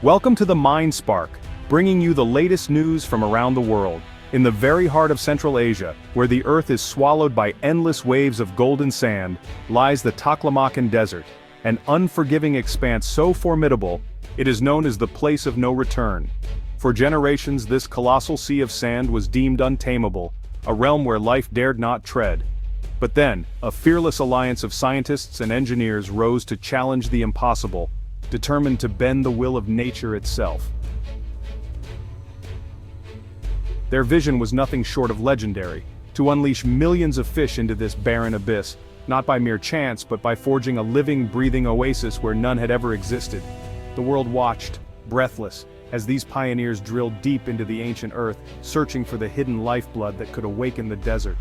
Welcome to the Mind Spark, bringing you the latest news from around the world. In the very heart of Central Asia, where the earth is swallowed by endless waves of golden sand, lies the Taklamakan Desert, an unforgiving expanse so formidable, it is known as the place of no return. For generations, this colossal sea of sand was deemed untamable, a realm where life dared not tread. But then, a fearless alliance of scientists and engineers rose to challenge the impossible, determined to bend the will of nature itself. Their vision was nothing short of legendary, to unleash millions of fish into this barren abyss, not by mere chance but by forging a living, breathing oasis where none had ever existed. The world watched, breathless, as these pioneers drilled deep into the ancient earth, searching for the hidden lifeblood that could awaken the desert.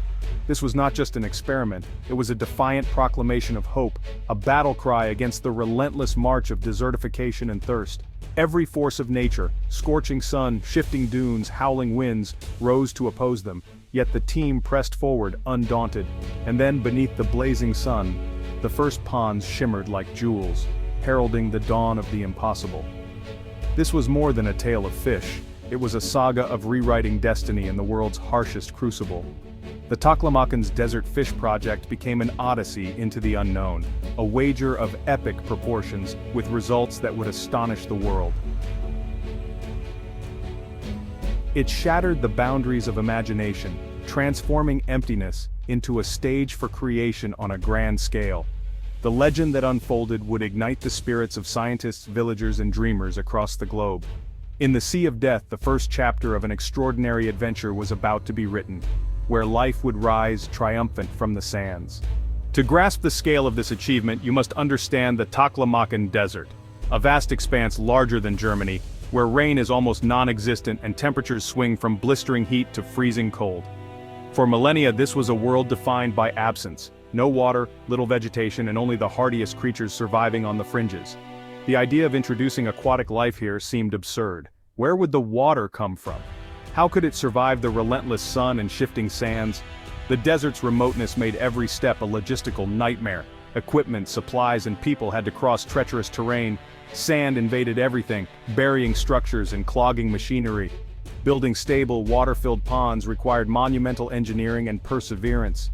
This was not just an experiment, it was a defiant proclamation of hope, a battle cry against the relentless march of desertification and thirst. Every force of nature, scorching sun, shifting dunes, howling winds, rose to oppose them, yet the team pressed forward, undaunted. And then, beneath the blazing sun, the first ponds shimmered like jewels, heralding the dawn of the impossible. This was more than a tale of fish, it was a saga of rewriting destiny in the world's harshest crucible. The Taklamakan's Desert Fish Project became an odyssey into the unknown, a wager of epic proportions with results that would astonish the world. It shattered the boundaries of imagination, transforming emptiness into a stage for creation on a grand scale. The legend that unfolded would ignite the spirits of scientists, villagers, and dreamers across the globe. In the Sea of Death, the first chapter of an extraordinary adventure was about to be written, where life would rise triumphant from the sands. To grasp the scale of this achievement, you must understand the Taklamakan Desert, a vast expanse larger than Germany, where rain is almost non-existent and temperatures swing from blistering heat to freezing cold. For millennia, this was a world defined by absence. No water, little vegetation, and only the hardiest creatures surviving on the fringes. The idea of introducing aquatic life here seemed absurd. Where would the water come from? How could it survive the relentless sun and shifting sands? The desert's remoteness made every step a logistical nightmare. Equipment, supplies, and people had to cross treacherous terrain. Sand invaded everything, burying structures and clogging machinery. Building stable, water-filled ponds required monumental engineering and perseverance.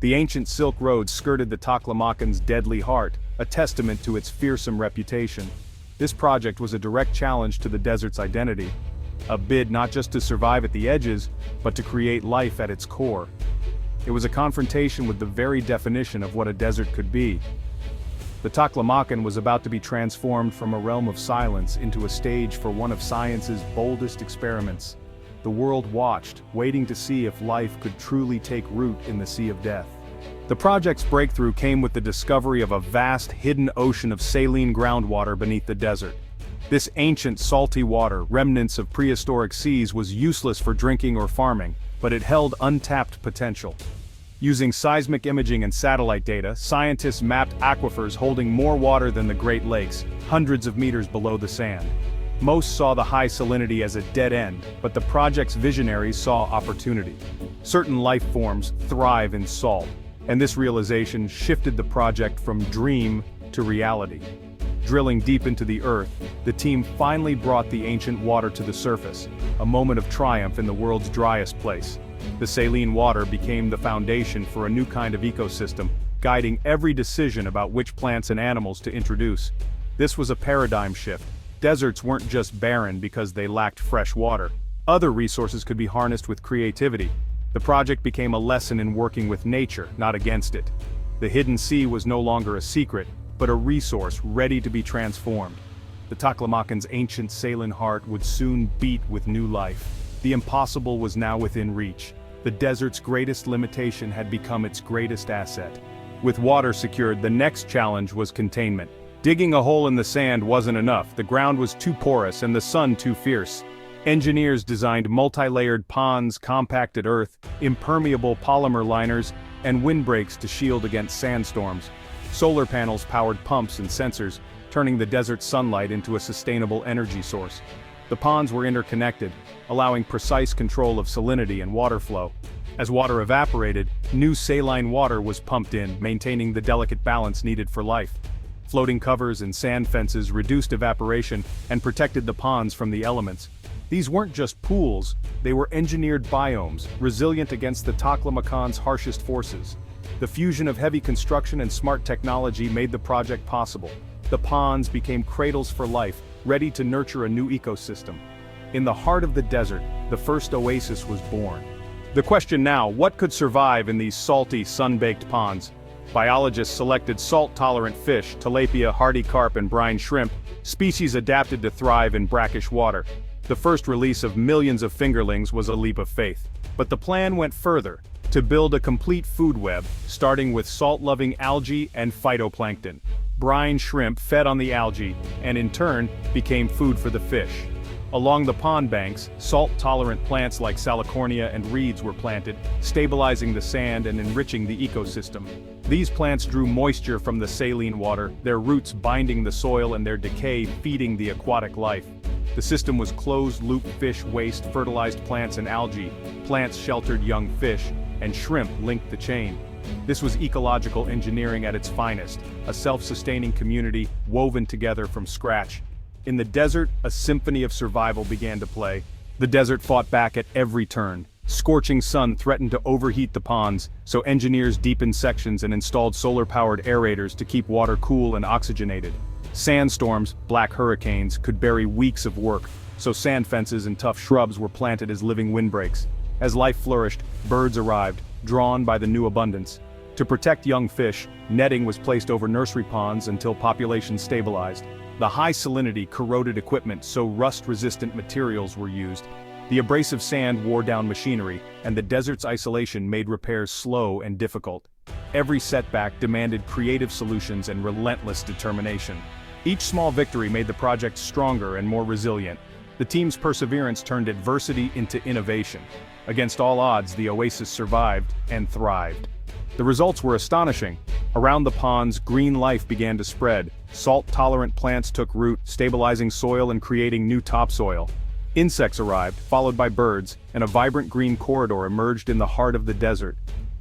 The ancient Silk Road skirted the Taklamakan's deadly heart, a testament to its fearsome reputation. This project was a direct challenge to the desert's identity. A bid not just to survive at the edges, but to create life at its core. It was a confrontation with the very definition of what a desert could be. The Taklamakan was about to be transformed from a realm of silence into a stage for one of science's boldest experiments. The world watched, waiting to see if life could truly take root in the Sea of Death. The project's breakthrough came with the discovery of a vast, hidden ocean of saline groundwater beneath the desert. This ancient salty water, remnants of prehistoric seas, was useless for drinking or farming, but it held untapped potential. Using seismic imaging and satellite data, scientists mapped aquifers holding more water than the Great Lakes, hundreds of meters below the sand. Most saw the high salinity as a dead end, but the project's visionaries saw opportunity. Certain life forms thrive in salt, and this realization shifted the project from dream to reality. Drilling deep into the earth, the team finally brought the ancient water to the surface, a moment of triumph in the world's driest place. The saline water became the foundation for a new kind of ecosystem, guiding every decision about which plants and animals to introduce. This was a paradigm shift. Deserts weren't just barren because they lacked fresh water. Other resources could be harnessed with creativity. The project became a lesson in working with nature, not against it. The hidden sea was no longer a secret, but a resource ready to be transformed. The Taklamakan's ancient saline heart would soon beat with new life. The impossible was now within reach. The desert's greatest limitation had become its greatest asset. With water secured, the next challenge was containment. Digging a hole in the sand wasn't enough, the ground was too porous and the sun too fierce. Engineers designed multi-layered ponds, compacted earth, impermeable polymer liners, and windbreaks to shield against sandstorms. Solar panels powered pumps and sensors, turning the desert's sunlight into a sustainable energy source. The ponds were interconnected, allowing precise control of salinity and water flow. As water evaporated, new saline water was pumped in, maintaining the delicate balance needed for life. Floating covers and sand fences reduced evaporation and protected the ponds from the elements. These weren't just pools, they were engineered biomes, resilient against the Taklamakan's harshest forces. The fusion of heavy construction and smart technology made the project possible. The ponds became cradles for life, ready to nurture a new ecosystem. In the heart of the desert, the first oasis was born. The question now, what could survive in these salty, sun-baked ponds? Biologists selected salt-tolerant fish, tilapia, hardy carp, and brine shrimp, species adapted to thrive in brackish water. The first release of millions of fingerlings was a leap of faith. But the plan went further, to build a complete food web, starting with salt-loving algae and phytoplankton. Brine shrimp fed on the algae, and in turn, became food for the fish. Along the pond banks, salt-tolerant plants like salicornia and reeds were planted, stabilizing the sand and enriching the ecosystem. These plants drew moisture from the saline water, their roots binding the soil and their decay feeding the aquatic life. The system was closed-loop fish waste fertilized plants and algae, plants sheltered young fish, and shrimp linked the chain. This was ecological engineering at its finest, a self-sustaining community woven together from scratch. In the desert, a symphony of survival began to play. The desert fought back at every turn. Scorching sun threatened to overheat the ponds, so engineers deepened sections and installed solar-powered aerators to keep water cool and oxygenated. Sandstorms, black hurricanes, could bury weeks of work, so sand fences and tough shrubs were planted as living windbreaks. As life flourished, birds arrived, drawn by the new abundance. To protect young fish, netting was placed over nursery ponds until populations stabilized. The high salinity corroded equipment, so rust-resistant materials were used. The abrasive sand wore down machinery, and the desert's isolation made repairs slow and difficult. Every setback demanded creative solutions and relentless determination. Each small victory made the project stronger and more resilient. The team's perseverance turned adversity into innovation. Against all odds, the oasis survived and thrived. The results were astonishing. Around the ponds, green life began to spread. Salt-tolerant plants took root, stabilizing soil and creating new topsoil. Insects arrived, followed by birds, and a vibrant green corridor emerged in the heart of the desert.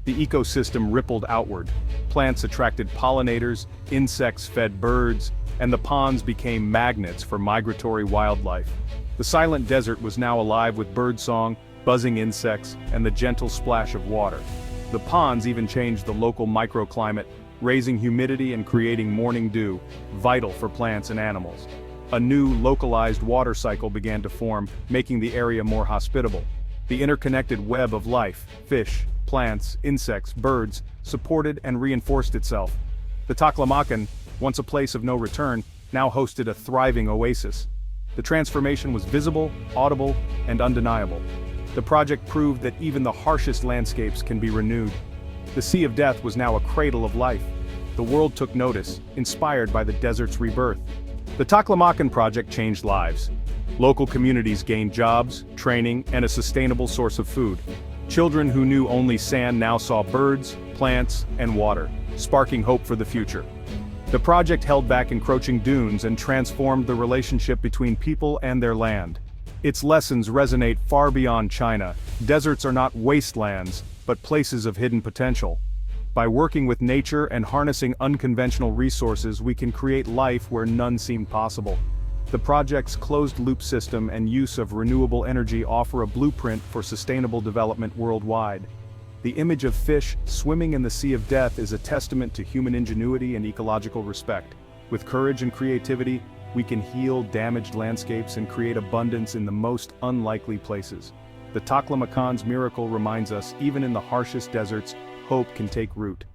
The ecosystem rippled outward. Plants attracted pollinators, insects fed birds, and the ponds became magnets for migratory wildlife. The silent desert was now alive with birdsong, buzzing insects, and the gentle splash of water. The ponds even changed the local microclimate, raising humidity and creating morning dew, vital for plants and animals. A new, localized water cycle began to form, making the area more hospitable. The interconnected web of life, fish, plants, insects, birds, supported and reinforced itself. The Taklamakan, once a place of no return, now hosted a thriving oasis. The transformation was visible, audible, and undeniable. The project proved that even the harshest landscapes can be renewed. The Sea of Death was now a cradle of life. The world took notice, inspired by the desert's rebirth. The Taklamakan project changed lives. Local communities gained jobs, training, and a sustainable source of food. Children who knew only sand now saw birds, plants, and water, sparking hope for the future. The project held back encroaching dunes and transformed the relationship between people and their land. Its lessons resonate far beyond China. Deserts are not wastelands, but places of hidden potential. By working with nature and harnessing unconventional resources, we can create life where none seemed possible. The project's closed-loop system and use of renewable energy offer a blueprint for sustainable development worldwide. The image of fish swimming in the Sea of Death is a testament to human ingenuity and ecological respect. With courage and creativity, we can heal damaged landscapes and create abundance in the most unlikely places. The Taklamakan's miracle reminds us, even in the harshest deserts, hope can take root.